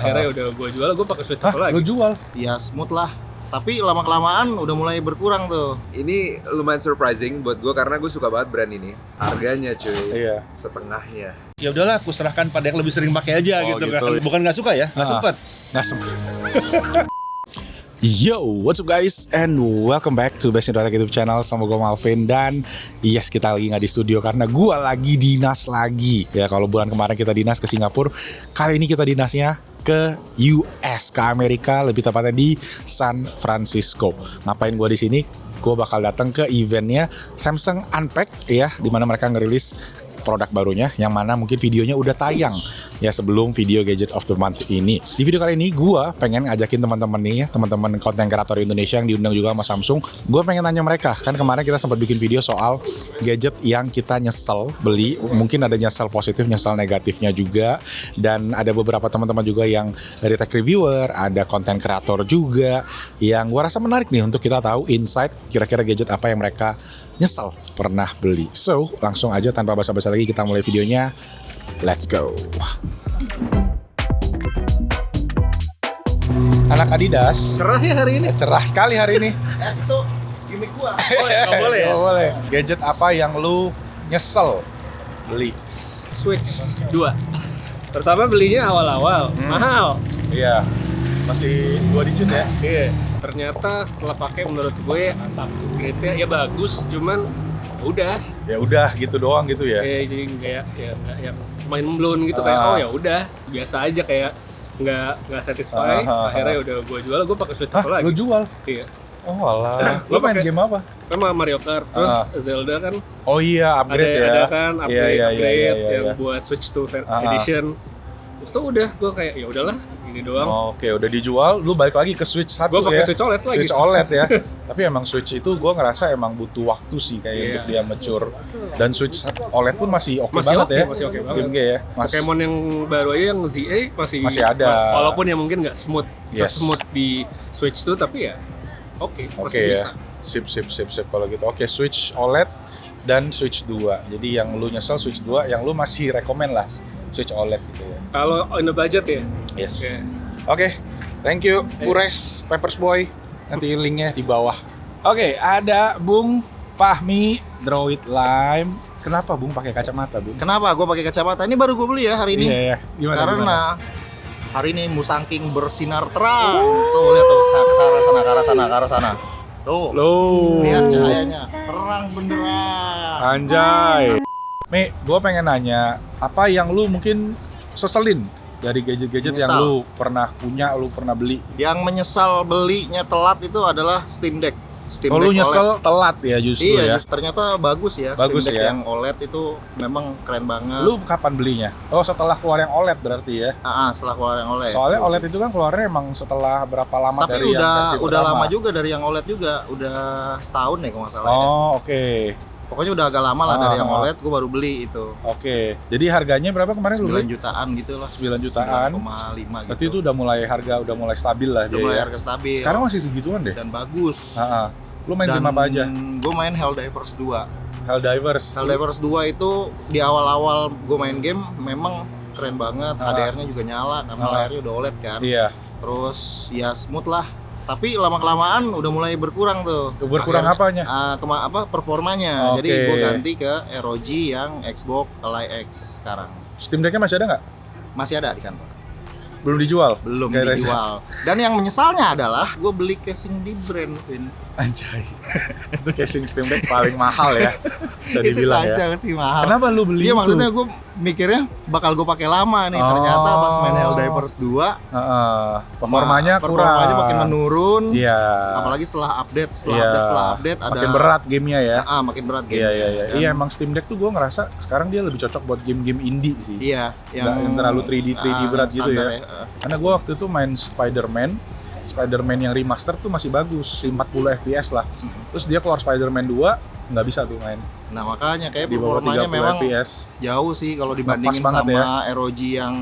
Akhirnya udah gue jual, gue pakai Switch satu lagi. Lo jual? Ya smooth lah. Tapi lama-kelamaan udah mulai berkurang tuh. Ini lumayan surprising buat gue karena gue suka banget brand ini. Harganya cuy, Iya. setengahnya. Ya udahlah, aku serahkan pada yang lebih sering pakai aja Oh, gitu gitu. kan. Bukan nggak suka ya, nggak sempet. Nggak sempet. Yo, what's up guys, and welcome back to Best in Rotek YouTube channel sama gue Malvin. Dan yes, kita lagi nggak di studio karena gue lagi dinas lagi. Ya kalau bulan kemarin kita dinas ke Singapura, kali ini kita dinasnya ke US, ke Amerika, lebih tepatnya di San Francisco. Ngapain gue di sini? Gue bakal datang ke eventnya Samsung Unpacked ya, dimana mereka ngerilis produk barunya, yang mana mungkin videonya udah tayang ya sebelum video Gadget of the Month ini. Di video kali ini gue pengen ngajakin teman-teman nih, teman-teman konten kreator Indonesia yang diundang juga sama Samsung. Gue pengen tanya mereka, kan kemarin kita sempat bikin video soal gadget yang kita nyesel beli, mungkin ada nyesel positif, nyesel negatifnya juga, dan ada beberapa teman-teman juga yang dari tech reviewer, ada konten kreator juga yang gue rasa menarik nih untuk kita tahu insight kira-kira gadget apa yang mereka nyesel pernah beli. So, langsung aja tanpa basa-basi lagi kita mulai videonya. Let's go. Anak Adidas. Cerah ya hari ini? Cerah sekali hari ini. Itu gimmick gua. Oh ya, nggak boleh ya? Nggak boleh. Gadget apa yang lu nyesel beli? Switch 2. Pertama belinya awal-awal, mahal. Iya. Masih 2 digit ya? Iya. Ternyata setelah pakai menurut gue upgrade-nya ya bagus, cuman udah Ya udah gitu doang gitu ya. kayak jadi kayak ya nggak yang main blown gitu kayak Ah. oh ya udah biasa aja kayak nggak satisfy. Akhirnya udah gue jual, gue pakai Switch satu lagi. Lu jual? Iya. Oh alah. Lu Lu main pakai- game apa? Sama Mario Kart, terus Zelda kan Oh iya, upgrade ya. ada kan upgrade, Iya, upgrade yang iya. buat Switch 2 edition. Terus tuh udah gue kayak ya udahlah ini doang. Oke, udah dijual, lu balik lagi ke Switch 1 Gue pakai ya. Switch OLED lagi. Switch OLED ya. Tapi emang Switch itu gue ngerasa emang butuh waktu sih kayak Iya. untuk dia mature. Dan Switch OLED pun masih oke Masih banget oke, ya. masih oke banget. Game ya. Pokemon yang baru aja yang ZA Masih ada. Walaupun ya mungkin nggak smooth, Yes. smooth di Switch tuh, tapi ya oke, Oke masih bisa. ya. Sip kalau gitu. Oke, Switch OLED dan Switch 2. Jadi yang lu nyesel Switch 2, yang lu masih rekomen lah Switch OLED gitu ya. Kalau on the budget ya. Yes. Oke. Oke, thank you Ures, Papers Boy. Nanti linknya di bawah. Oke, ada Bung Fahmi Droid Lime. Kenapa Bung pakai kacamata, Bung? Kenapa gua pakai kacamata? Ini baru gua beli ya hari ini. Iya, iya. Gimana? Karena hari ini Musang King bersinar terang. Tuh lihat tuh, ke arah sana. Tuh. Loh. Lihat cahayanya, terang benderang. Anjay. Mi, gue pengen nanya, apa yang lu mungkin seselin dari gadget-gadget yang Menyesal. lu pernah punya, lu pernah beli? Yang menyesal belinya telat itu adalah Steam Deck. Steam Oh, lu Deck nyesel OLED. telat ya justru Iya, ya? ternyata bagus ya. Bagus Steam Deck ya. yang OLED itu memang keren banget. Lu kapan belinya? Oh, setelah keluar yang OLED berarti ya? Setelah keluar yang OLED. Soalnya OLED itu kan keluarnya emang setelah berapa lama Tapi dari yang versi udah pertama? lama juga dari yang OLED juga, udah setahun ya kalau nggak salah. Ya. Oh, oke. Pokoknya udah agak lama lah dari yang Ah. OLED, gue baru beli itu. Oke. Jadi harganya berapa kemarin lu 9 beli? jutaan gitu lah. 9 jutaan. 9,5 gitu. Berarti itu udah mulai stabil lah udah dia mulai ya? harga stabil. Sekarang masih segituan deh? Dan bagus. Lu main game apa aja? Gue main Helldivers 2. Helldivers. Helldivers 2 itu di awal-awal gue main game memang keren banget. HDR-nya juga nyala karena layarnya udah OLED kan. Iya. Terus ya smooth lah. Tapi lama-kelamaan udah mulai berkurang tuh. Berkurang apanya? Performanya. Oke. Jadi gue ganti ke ROG yang Xbox Ally X sekarang. Steam Deck-nya masih ada nggak? Masih ada di kantor. Belum dijual? Belum Kayak dijual. Dan yang menyesalnya adalah gue beli casing di brand Win. Anjay. Itu casing Steam Deck paling mahal ya. Bisa dibilang Itu ya. aja sih mahal. Kenapa lu beli Iya itu? maksudnya gue mikirnya bakal gue pakai lama nih. Ternyata pas main Helldivers 2 performanya kurang. performanya makin menurun. Iya. Apalagi setelah update, Iya. update ada Makin berat gamenya ya. makin berat game. Iya. Iya emang Steam Deck tuh gue ngerasa sekarang dia lebih cocok buat game-game indie sih. Iya, Nggak yang terlalu 3D berat yang gitu standar ya. Karena gue waktu itu main Spider-Man yang remaster tuh masih bagus, sih 40 FPS lah. Terus dia keluar Spider-Man 2, nggak bisa tuh main. Nah makanya kayak Di bawah performanya 30 memang FPS. jauh sih kalau dibandingin Pas banget sama ROG yang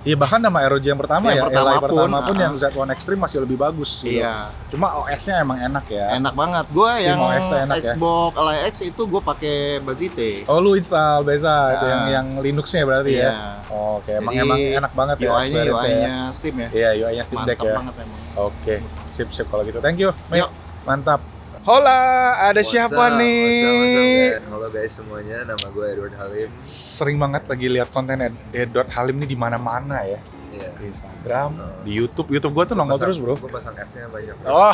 Iya, bahkan nama ROG yang pertama Yang ya, Li pertama pertama pun, pun yang Z1 Extreme masih lebih bagus gitu. Iya, Cuma OS-nya emang enak ya. enak banget. Gue yang OS-nya enak ya. Xbox Ally X itu gue pakai Bazite. Oh, lu install Beza itu Nah. yang Linux-nya berarti Iya. ya. Oh, oke, emang Jadi, enak banget ya UI-nya experience-nya ya. Steam ya. Iya, UI-nya Steam Deck Mantap ya. banget emang. Oke, sip kalau gitu. Thank you. Mate. Yuk. Mantap. Hola, ada siapa nih? Halo guys semuanya, nama gue Edward Halim. Sering banget lagi lihat konten Edward Halim nih di mana-mana ya. Iya. Di Instagram, di YouTube gua tuh nongol terus, Bro. Gue pasang ads-nya banyak. Oh,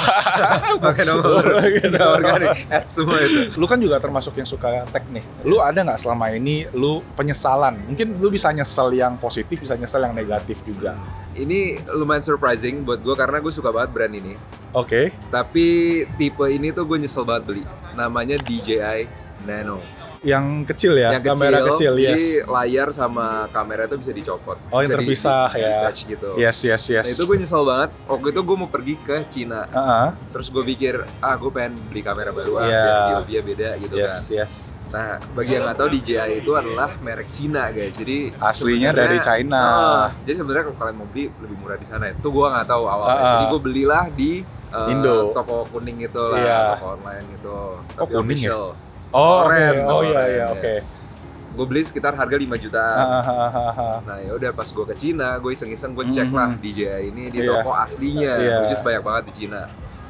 Pakai nongol udah organik ads semua itu. lu kan juga termasuk yang suka tech nih. Lu ada nggak selama ini lu penyesalan? Mungkin lu bisa nyesel yang positif, bisa nyesel yang negatif juga. Ini lumayan surprising buat gue karena gue suka banget brand ini. Oke. Tapi tipe ini tuh gue nyesel banget beli. Namanya DJI Nano. Yang kecil ya, Yang kamera kecil, jadi yes. layar sama kamera itu bisa dicopot. Oh, yang Bisa terpisah ya. di-attach gitu. Yes. Nah itu gue nyesel banget. Waktu itu gue mau pergi ke Cina. Heeh. Terus gue pikir, gue pengen beli kamera baru Iya. biar dia beda gitu kan. Yes. Nah, bagi yang nggak tahu DJI itu adalah merek Cina guys. Jadi Aslinya dari sebenarnya- China. Jadi sebenarnya kalau kalian mau beli lebih murah di sana. Itu gue nggak tahu awalnya. Jadi gue belilah di Indo. toko kuning itu lah, Iya. toko online gitu. Oh, kuning ya? official. Oh, oke. Keren, Oh iya, keren, ya. oke. Gue beli sekitar harga 5 jutaan. Hahaha. Nah ya udah pas gue ke Cina, gue iseng-iseng gue cek lah DJI ini di Iya. toko aslinya, Iya. which is banyak banget di Cina.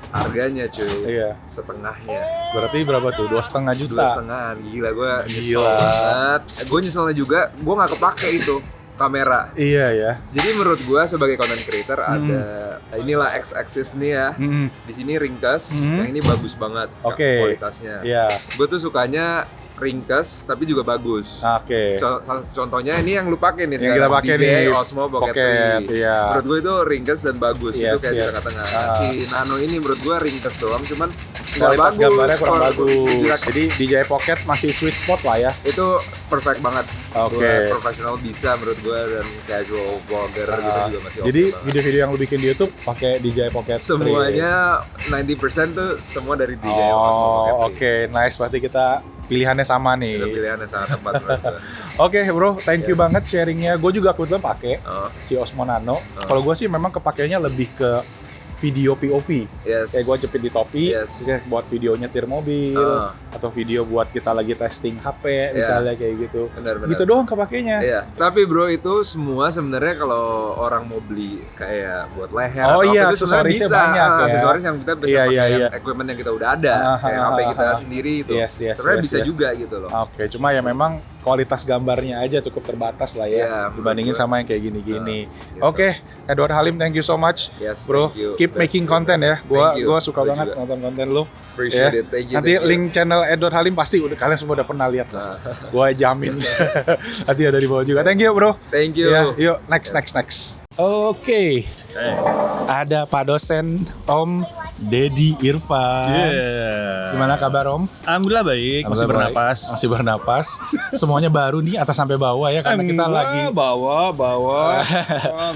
Harganya cuy, Iya. setengahnya, Berarti berapa tuh? 2,5 juta. 2,5. Gila gue nyesel Gila. banget. Gue nyeselnya juga, gue nggak kepake itu kamera. Iya ya. Jadi menurut gue sebagai content creator ada inilah X-axis nih ya. Di sini ringkas, yang ini bagus banget Oke. kualitasnya. Iya. Gue tuh sukanya ringkas tapi juga bagus. Oke. Contohnya ini yang lu pakai nih Yang sekarang, kita pakai DJI nih, Osmo Pocket Pocket, 3. iya. Menurut gue itu ringkas dan bagus, itu Yes, kayak di yes. tengah-tengah. Nah, si Nano ini menurut gue ringkas doang, cuman nggak Kualitas bagus. gambarnya kurang Kalau bagus. jelas, Jadi DJI Pocket masih sweet spot lah ya. itu perfect banget. Oke. Buat profesional bisa menurut gue, dan casual vlogger gitu juga masih Jadi oke banget. video-video yang lu bikin di YouTube pakai DJI Pocket 3. Semuanya 90% tuh semua dari DJI Osmo Oh, Pocket oke, nice. Berarti kita pilihannya sama 3. Itu nih. pilihannya sangat tepat menurut gue. Oke, bro, thank you Yes. banget sharingnya. Gue juga kebetulan pakai Oh, si Osmo Nano. Kalau gue sih memang kepakainya lebih ke video POV. yes. Kayak gue jepit di topi, Yes. terus buat video nyetir mobil, atau video buat kita lagi testing HP, misalnya kayak gitu. Benar-benar. Gitu doang kepakainya. Iya, tapi bro itu semua sebenarnya kalau orang mau beli kayak buat leher Oh atau iya, apa itu sebenarnya aksesorisnya bisa. banyak ya. Aksesoris yang kita bisa Iya, pakai iya, yang iya. equipment yang kita udah ada, kayak HP kita sendiri itu. Yes, Sebenarnya bisa yes. juga gitu loh. Oke, cuma ya memang kualitas gambarnya aja cukup terbatas lah ya, Iya, dibandingin menurut sama yang kayak gini-gini. Gitu. Oke, Edward Halim, thank you so much, Yes, bro. thank you. Keep That's making good. content ya. Gua Thank you. suka Gua banget juga. nonton konten lu. Appreciate Ya. it. Thank you. Nanti thank you. link channel Edward Halim pasti udah kalian semua udah pernah lihat lah. Gua jamin. Nanti ada di bawah juga. Thank you, bro. Thank you. Ya, yuk next. Oke. Ada Pak dosen Om Dedi Irfan. Gimana kabar Om? Alhamdulillah baik, masih Alhamdulillah bernapas. baik. Masih bernapas. Semuanya baru nih atas sampai bawah ya karena kita lagi bawa.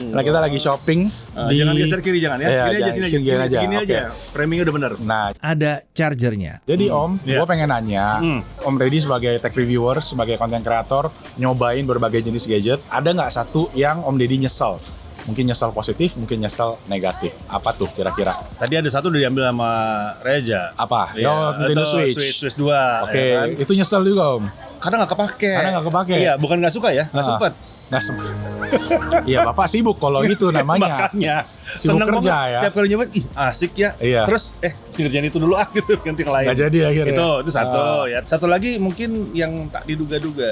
nah, kita lagi shopping di Jangan geser kiri jangan ya. Iya, Sini aja, jangan, sini aja. Sini Oke. aja. Framingnya udah bener. Nah, Ada chargernya. jadi Om, Iya. gue pengen nanya, Om Reddy sebagai tech reviewer, sebagai content creator, nyobain berbagai jenis gadget, ada nggak satu yang Om Deddy nyesel? Mungkin nyesel positif, mungkin nyesel negatif. Apa tuh kira-kira? Tadi ada satu udah diambil sama Reza. Apa? Iya, Oh, Nintendo itu Switch. Switch 2. Oke, ya kan? itu nyesel juga Om. Karena nggak kepake. Karena nggak kepake. Iya, bukan nggak suka ya, nggak Ah. sempet. Nggak sempet. Iya, Bapak sibuk kalau gitu namanya. Makanya. Sibuk Seneng kerja banget. ya. Tiap kali nyoba, ih asik ya. Iya. Terus, kerjaan itu dulu gitu, ganti yang lain. Nggak jadi akhirnya. Itu satu Ah. ya. Satu lagi mungkin yang tak diduga-duga.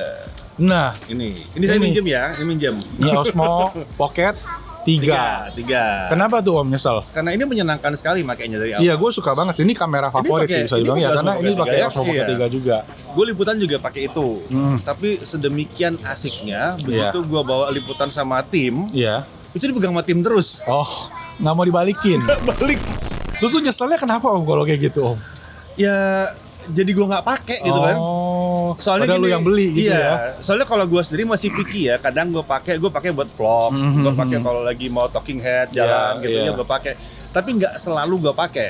Nah, Ini saya Ini. minjem ya, ini minjem. ini Osmo Pocket 3. Tiga. Kenapa tuh Om nyesel? Karena ini menyenangkan sekali makanya dari awal. Iya, gue suka banget. Ini kamera favorit pakai- sih bisa ini dibilang ya, pakai karena Osmo ini Pocket pakai 3 ya? Osmo Pocket Iya. 3 juga. Gue liputan juga pakai itu. Hmm. Tapi sedemikian asiknya, Iya. begitu gue bawa liputan sama tim, Iya. itu dipegang sama tim terus. Oh, nggak mau dibalikin. Balik. Lu tuh nyeselnya kenapa Om kalau kayak gitu Om? Ya, jadi gue nggak pakai gitu kan. Oh, Soalnya padahal lu gini, yang beli gitu iya, ya. Soalnya kalau gue sendiri masih picky ya. Kadang gue pakai buat vlog. Gue pakai kalau lagi mau talking head jalan Iya, gitu iya. ya gue pakai. Tapi nggak selalu gue pakai.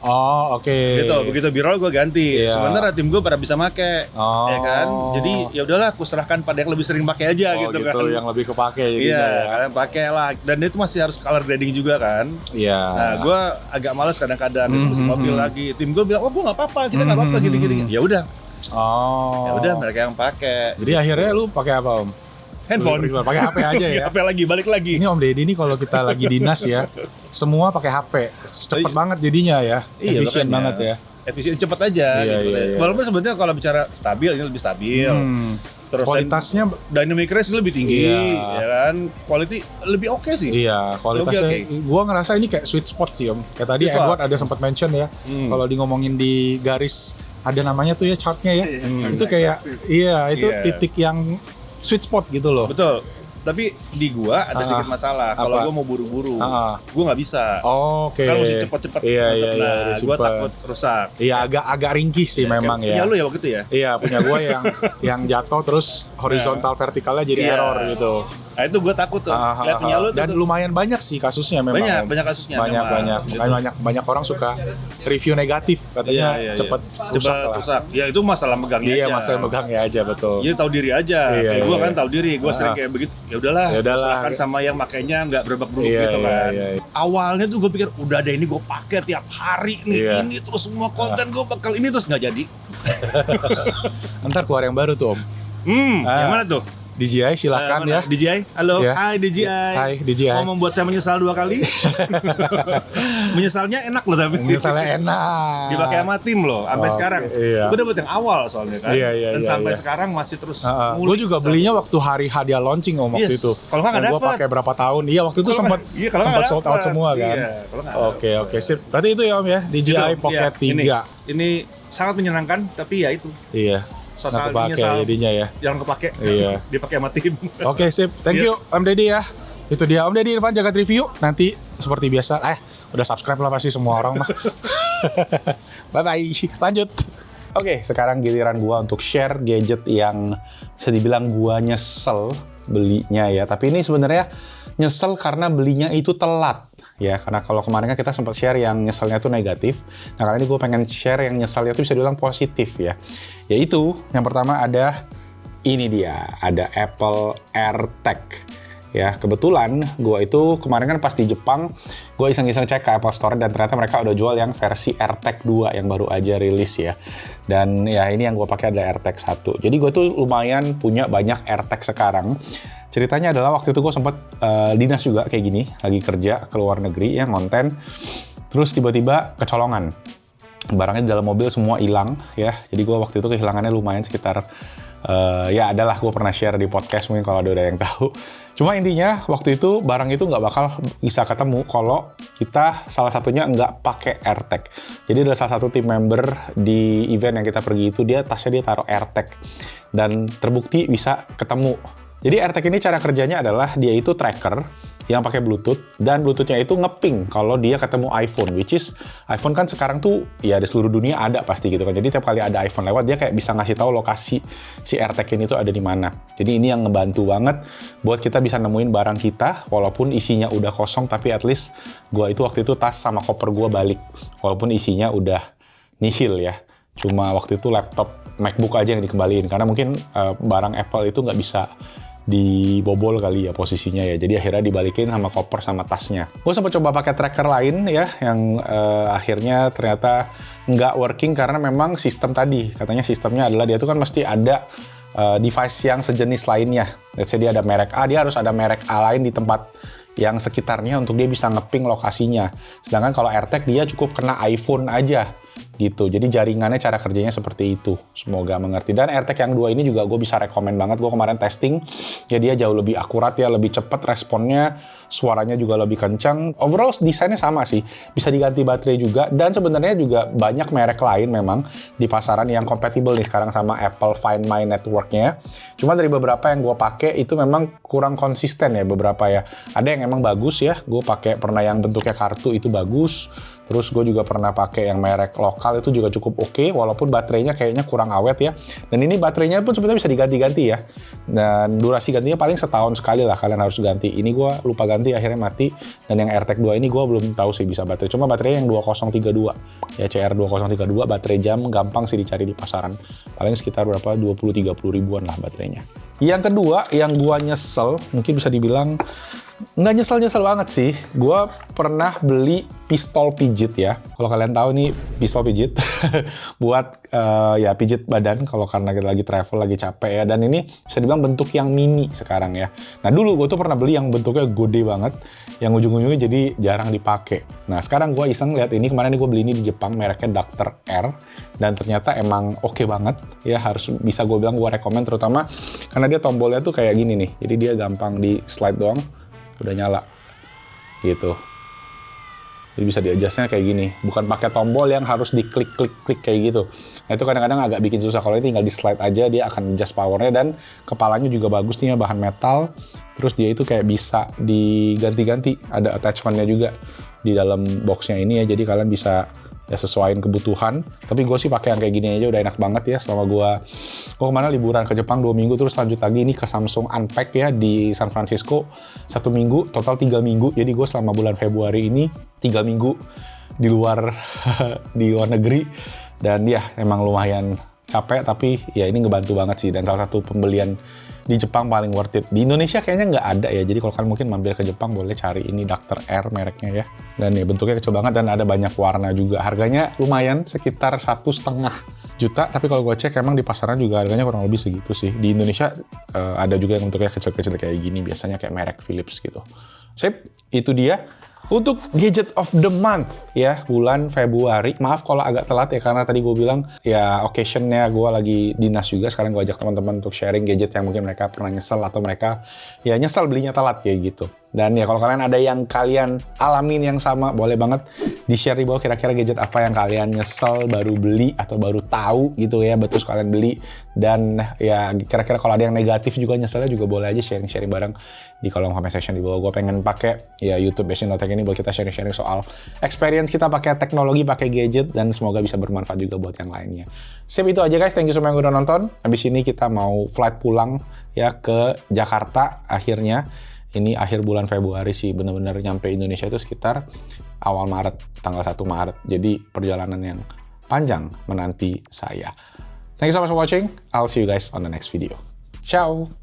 Oh, oke. Gitu, begitu viral gue ganti. Iya. Sementara tim gue pada bisa make, Oh. ya kan. Jadi ya udahlah, aku serahkan pada yang lebih sering pakai aja Oh, gitu gitu, kan. yang lebih kepake Iya, jadinya ya. kalian pakai lah. Dan itu masih harus color grading juga kan. Iya. Nah, gue agak males kadang-kadang mesin mobil lagi. Tim gue bilang, oh gue nggak apa-apa, kita nggak apa-apa gini-gini. Ya udah, Oh. ya udah mereka yang pakai. Jadi akhirnya lu pakai apa, Om? Handphone. Pakai HP aja ya. HP lagi, balik lagi. Ini Om Deddy nih kalau kita lagi dinas ya, semua pakai HP. Cepet banget jadinya ya. Iya, Efisien makanya. banget ya. Efisien, cepet aja. Iya, gitu. iya, iya. Walaupun sebetulnya kalau bicara stabil, ini lebih stabil. Terus Kualitasnya dynamic range lebih tinggi, Iya. ya kan? Quality lebih oke sih. iya, kualitasnya Oke. gua ngerasa ini kayak sweet spot sih, Om. Kayak tadi Sweet spot. Edward ada sempat mention ya. Kalau di ngomongin di garis ada namanya tuh ya, chartnya ya. Itu kayak itu Iya. titik yang sweet spot gitu loh. Betul. Tapi di gua ada sedikit masalah. Kalau Apa? gua mau buru-buru, Ah. gua nggak bisa. Oke. Kan mesti cepet-cepet. Iya, iya, nutupnya. iya, Gua super. takut rusak. Iya, agak ringkih sih memang Punya ya. lu ya waktu itu ya? Iya, punya gue yang jatuh terus horizontal vertikalnya jadi Iya. error gitu. Nah itu gua takut tuh. Lihat punya lu Dan tuh. lumayan banyak sih kasusnya memang. Banyak, Om. banyak kasusnya banyak memang. banyak. Gitu. Makanya banyak orang suka review negatif katanya Iya. cepet rusak Cepat lah. rusak. Ya itu masalah megangnya Iya, aja. masalah megangnya aja betul. Jadi tahu diri aja. Iya, Kayak gua iya. kan tahu diri. Gua sering kayak begitu. Ya udahlah. Ya udahlah. Serahkan sama yang makainya nggak berbak-beruk Iya, gitu iya, kan. iya, iya. Awalnya tuh gue pikir udah ada ini gue pakai tiap hari nih, Iya. ini terus semua konten gue bakal ini, terus nggak jadi. Ntar keluar yang baru tuh Om. Yang mana tuh? DJI silakan ya. DJI, halo, Ya. hai DJI. Hai, DJI. Mau membuat saya menyesal 2 kali. Menyesalnya enak loh tapi. Misalnya enak. Dipakai sama tim loh, sampai Oke, sekarang. iya. Gue dapet yang awal soalnya kan. Iya, iya, Dan iya, sampai iya. sekarang masih terus Gue ngulik. juga belinya waktu hari hadiah launching Om waktu Yes. itu. Kalau nggak Gue dapet. pakai berapa tahun? Iya waktu itu Kalau sempat nggak- iya, kalau nggak sold out dapet. semua kan. Iya, kalau nggak Oke, sip. Berarti itu ya Om ya, DJI Gitu, Pocket iya. 3. Ini sangat menyenangkan, tapi ya itu. Iya. Sosal Nggak kepake jadinya ya. Jangan kepake. Iya. Dipakai sama tim. Oke, sip. Thank you Om Deddy ya. Itu dia Om Deddy Irfan Jagat Review. Nanti seperti biasa, udah subscribe lah pasti semua orang mah. Bye-bye. Lanjut. Oke, sekarang giliran gua untuk share gadget yang bisa dibilang gua nyesel belinya ya. Tapi ini sebenarnya nyesel karena belinya itu telat. Ya, karena kalau kemarin kan kita sempat share yang nyeselnya tuh negatif. Nah, kali ini gue pengen share yang nyeselnya tuh bisa dibilang positif ya. Yaitu, yang pertama ada ini dia, ada Apple AirTag. Ya, kebetulan gue itu kemarin kan pas di Jepang, gue iseng-iseng cek ke Apple Store dan ternyata mereka udah jual yang versi AirTag 2 yang baru aja rilis ya. Dan ya ini yang gue pakai adalah AirTag 1. Jadi gue tuh lumayan punya banyak AirTag sekarang. Ceritanya adalah waktu itu gue sempat dinas juga kayak gini, lagi kerja ke luar negeri ya, konten. Terus tiba-tiba kecolongan. Barangnya di dalam mobil semua hilang ya. Jadi gue waktu itu kehilangannya lumayan sekitar ya adalah gue pernah share di podcast mungkin kalau ada yang tahu. Cuma intinya waktu itu barang itu nggak bakal bisa ketemu kalau kita salah satunya nggak pakai AirTag. Jadi ada salah satu tim member di event yang kita pergi itu dia tasnya dia taruh AirTag dan terbukti bisa ketemu. Jadi AirTag ini cara kerjanya adalah dia itu tracker yang pakai Bluetooth dan Bluetooth-nya itu ngeping kalau dia ketemu iPhone, which is iPhone kan sekarang tuh ya di seluruh dunia ada pasti gitu kan. Jadi tiap kali ada iPhone lewat dia kayak bisa ngasih tahu lokasi si AirTag ini tuh ada di mana. Jadi ini yang ngebantu banget buat kita bisa nemuin barang kita walaupun isinya udah kosong, tapi at least gua itu waktu itu tas sama koper gua balik walaupun isinya udah nihil ya. Cuma waktu itu laptop MacBook aja yang dikembaliin karena mungkin barang Apple itu nggak bisa dibobol kali ya posisinya ya. Jadi akhirnya dibalikin sama koper sama tasnya. Gue sempat coba pakai tracker lain ya yang akhirnya ternyata nggak working karena memang sistem tadi. Katanya sistemnya adalah dia tuh kan mesti ada device yang sejenis lainnya. Let's say dia ada merek A, dia harus ada merek A lain di tempat yang sekitarnya untuk dia bisa ngeping lokasinya. Sedangkan kalau AirTag dia cukup kena iPhone aja gitu. Jadi jaringannya cara kerjanya seperti itu. Semoga mengerti. Dan AirTag yang 2 ini juga gue bisa rekomen banget. Gue kemarin testing, ya dia jauh lebih akurat ya, lebih cepat responnya, suaranya juga lebih kencang. Overall desainnya sama sih. Bisa diganti baterai juga. Dan sebenarnya juga banyak merek lain memang di pasaran yang kompatibel nih sekarang sama Apple Find My Network-nya. Cuma dari beberapa yang gue pakai itu memang kurang konsisten ya beberapa ya. Ada yang emang bagus ya. Gue pakai pernah yang bentuknya kartu itu bagus. Terus gue juga pernah pakai yang merek lokal itu juga cukup oke, walaupun baterainya kayaknya kurang awet ya. Dan ini baterainya pun sebenarnya bisa diganti-ganti ya. Dan durasi gantinya paling setahun sekali lah kalian harus ganti. Ini gue lupa ganti, akhirnya mati. Dan yang AirTag 2 ini gue belum tahu sih bisa baterai. Cuma baterainya yang 2032 ya, CR2032 baterai jam, gampang sih dicari di pasaran. Paling sekitar berapa 20-30 ribuan lah baterainya. Yang kedua yang gue nyesel, mungkin bisa dibilang nggak nyesel-nyesel banget sih. Gue pernah beli pistol pijit ya. Kalau kalian tahu nih pistol pijit buat ya pijit badan kalau karena kita lagi travel, lagi capek ya. Dan ini bisa dibilang bentuk yang mini sekarang ya. Nah dulu gue tuh pernah beli yang bentuknya gede banget, yang ujung-ujungnya jadi jarang dipakai. Nah sekarang gue iseng lihat ini, kemarin gue beli ini di Jepang, mereknya Dr. R. Dan ternyata emang oke banget ya, harus bisa gue bilang gue rekomen, terutama karena dia tombolnya tuh kayak gini nih. Jadi dia gampang di slide doang, udah nyala gitu. Jadi bisa di-adjustnya kayak gini, bukan pakai tombol yang harus diklik-klik-klik kayak gitu. Nah itu kadang-kadang agak bikin susah. Kalau ini tinggal di slide aja, dia akan adjust powernya, dan kepalanya juga bagus nih ya, bahan metal. Terus dia itu kayak bisa diganti-ganti, ada attachment-nya juga di dalam boxnya ini ya, jadi kalian bisa ya sesuaiin kebutuhan. Tapi gue sih pakai yang kayak gini aja udah enak banget ya. Selama gue kemana liburan ke Jepang 2 minggu, terus lanjut lagi ini ke Samsung Unpack ya di San Francisco 1 minggu, total 3 minggu. Jadi gue selama bulan Februari ini 3 minggu di luar di luar negeri, dan ya emang lumayan capek, tapi ya ini ngebantu banget sih. Dan salah satu pembelian di Jepang paling worth it. Di Indonesia kayaknya nggak ada ya, jadi kalau kalian mungkin mampir ke Jepang boleh cari ini Dr. R mereknya ya. Dan ya bentuknya kecil banget dan ada banyak warna juga. Harganya lumayan, sekitar 1,5 juta, tapi kalau gue cek emang di pasaran juga harganya kurang lebih segitu sih. Di Indonesia ada juga yang bentuknya kecil-kecil kayak gini, biasanya kayak merek Philips gitu. Sip, itu dia untuk gadget of the month ya, bulan Februari. Maaf kalau agak telat ya, karena tadi gue bilang ya occasionnya gue lagi dinas juga. Sekarang gue ajak teman-teman untuk sharing gadget yang mungkin mereka pernah nyesel, atau mereka ya nyesel belinya telat kayak gitu. Dan ya kalau kalian ada yang kalian alamin yang sama, boleh banget di-share di bawah kira-kira gadget apa yang kalian nyesel baru beli atau baru tahu gitu ya, betul kalian beli. Dan ya kira-kira kalau ada yang negatif juga nyeselnya, juga boleh aja sharing-sharing bareng di kolom comment section di bawah. Gue pengen pakai ya YouTube Based.Tech ini buat kita sharing-sharing soal experience kita pakai teknologi, pakai gadget, dan semoga bisa bermanfaat juga buat yang lainnya. Sip, itu aja guys, thank you semua yang udah nonton. Habis ini kita mau flight pulang ya ke Jakarta akhirnya. Ini akhir bulan Februari sih, bener-bener nyampe Indonesia itu sekitar awal Maret, tanggal 1 Maret. Jadi perjalanan yang panjang menanti saya. Thank you so much for watching. I'll see you guys on the next video. Ciao!